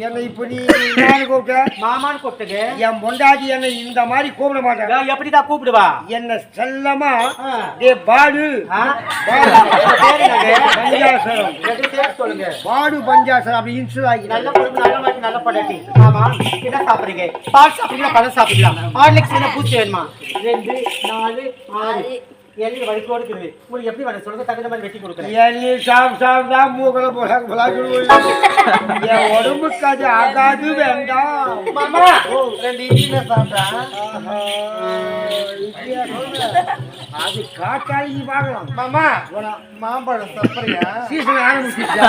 என்ன இப்ப நீ கூப்பிட்ட மாமான்னு கூப்பிட்டுங்க. என் பொண்டாட்டி என்ன இந்த மாதிரி கூப்பிட மாட்டேன். எப்படிதான் கூப்பிடுவா? என்ன செல்லமா பாடு சொல்லுங்க. பாடு பஞ்சாசரம் அப்படி இன்சூர் ஆகி நல்ல குடும்பம் நல்ல படாட்டி. ஆமா, என்ன சாப்பிடுறீங்க? பால் சாப்பிடுறீங்களா, பழம் சாப்பிடலாம்? ஹார்லிக்ஸ் வேணும், பூச்சி வேணுமா? 2 4 6 எலி வலிக்கோடு இருக்குது. உங்களுக்கு எப்படி வேணும் சொல்லுங்க, தகுந்த மாதிரி வெட்டி கொடுக்குறேன். எலி சாப்பிட்டா மூக்கல என் உடம்புக்கு அது ஆகாது வேண்டாம். மாமா 2 இட்லி சாப்பிட்டா அது காக்காளி பார்க்கலாம். மாமா மாம்பழம் சாப்பிடுறியா? சீசன் ஆரம்பிச்சிச்சா?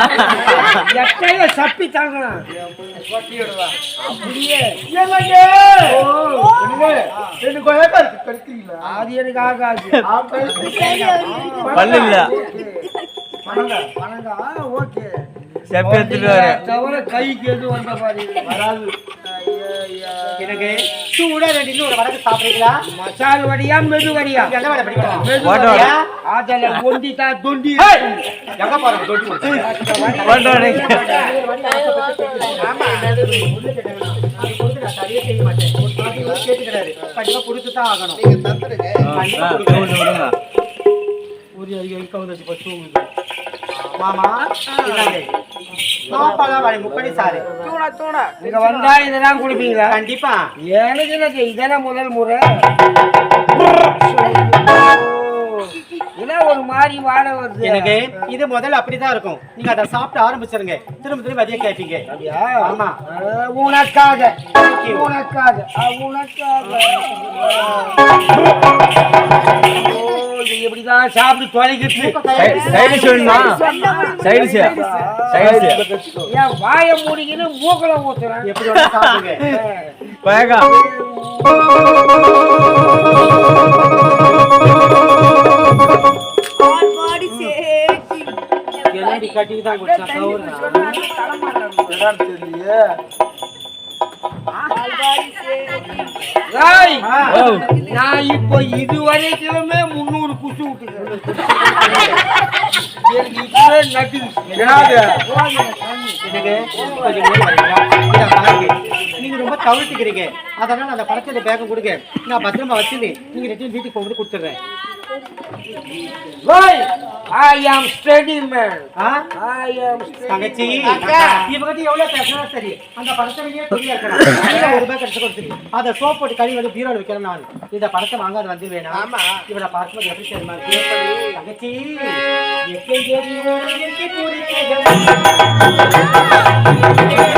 எட்டையில சப்பி தாங்கலாம். அப்படியே அது எனக்கு ஆகாது. தவிர கைக்கு எது வந்த மாதிரி வராது. எனக்கு சூடா 2 ஒரு வடக்கு சாப்பிடுறீங்களா? மசால் வடியா மெது வடியா? என்ன வடை பிடிக்கும்? மெது வடியா. அதல கொண்டிட்டா தொண்டி எங்க போறோம்? தொண்டி வடை ஆமா அது கொடுத்து நான் சரியா செய்ய மாட்டேன். ஒரு கேட்டுக்கிறாரு, கண்டிப்பா கொடுத்து தான் ஆகணும். நீங்க தந்துடுங்க. ஒரு கவுந்து வச்சு பச்சு மாமா வடை முப்படி சாரு இங்க வந்தா இதெல்லாம் குடிப்பீங்களா? கண்டிப்பா. எனக்கு இதெல்லாம் முதல் முறை. ஒரு மாதிரி வாட வருது எனக்கு. இது முதல்ல அப்படிதான் இருக்கும். நீங்க அதை சாப்பிட்டு ஆரம்பிச்சிருங்க, திரும்ப திரும்ப அதே கேட்பீங்க. ஆமா, உனக்காக உனக்காக உனக்காக எப்படிதான் சாப்பிட்டு தொலைக்கிட்டு என் வாய மூடிக்கின்னு மூக்கல ஊத்துறேன். எப்படி சாப்பிடுங்க. கட்டிதான் நான் இப்போ இதுவரைக்குமே 300 குசு விட்டுக்கிறேன். நீங்க ரொம்ப தவிர்த்துக்கிறீங்க. அதனால அந்த பழத்தை பேக்க கொடுங்க, நான் பத்திரமா வச்சுட்டு நீங்க வீட்டுக்கு போகும்போது கொடுத்துட்றேன். I am steady man. I am தங்கச்சி இவங்க எவ்வளவு பேசினா சரி, அந்த படத்தை வெளியே துணியா இருக்கணும். ₹1 கிடைச்சு கொடுத்துரு. அதை சோப் போட்டு கழுவி வந்து பீரோல வைக்கிறேன். நான் இந்த படத்தை வாங்காது வந்து வேணாம். ஆமா, இவனை பார்க்கும்போது எப்படி தெரியுமா தங்கச்சி, எங்கே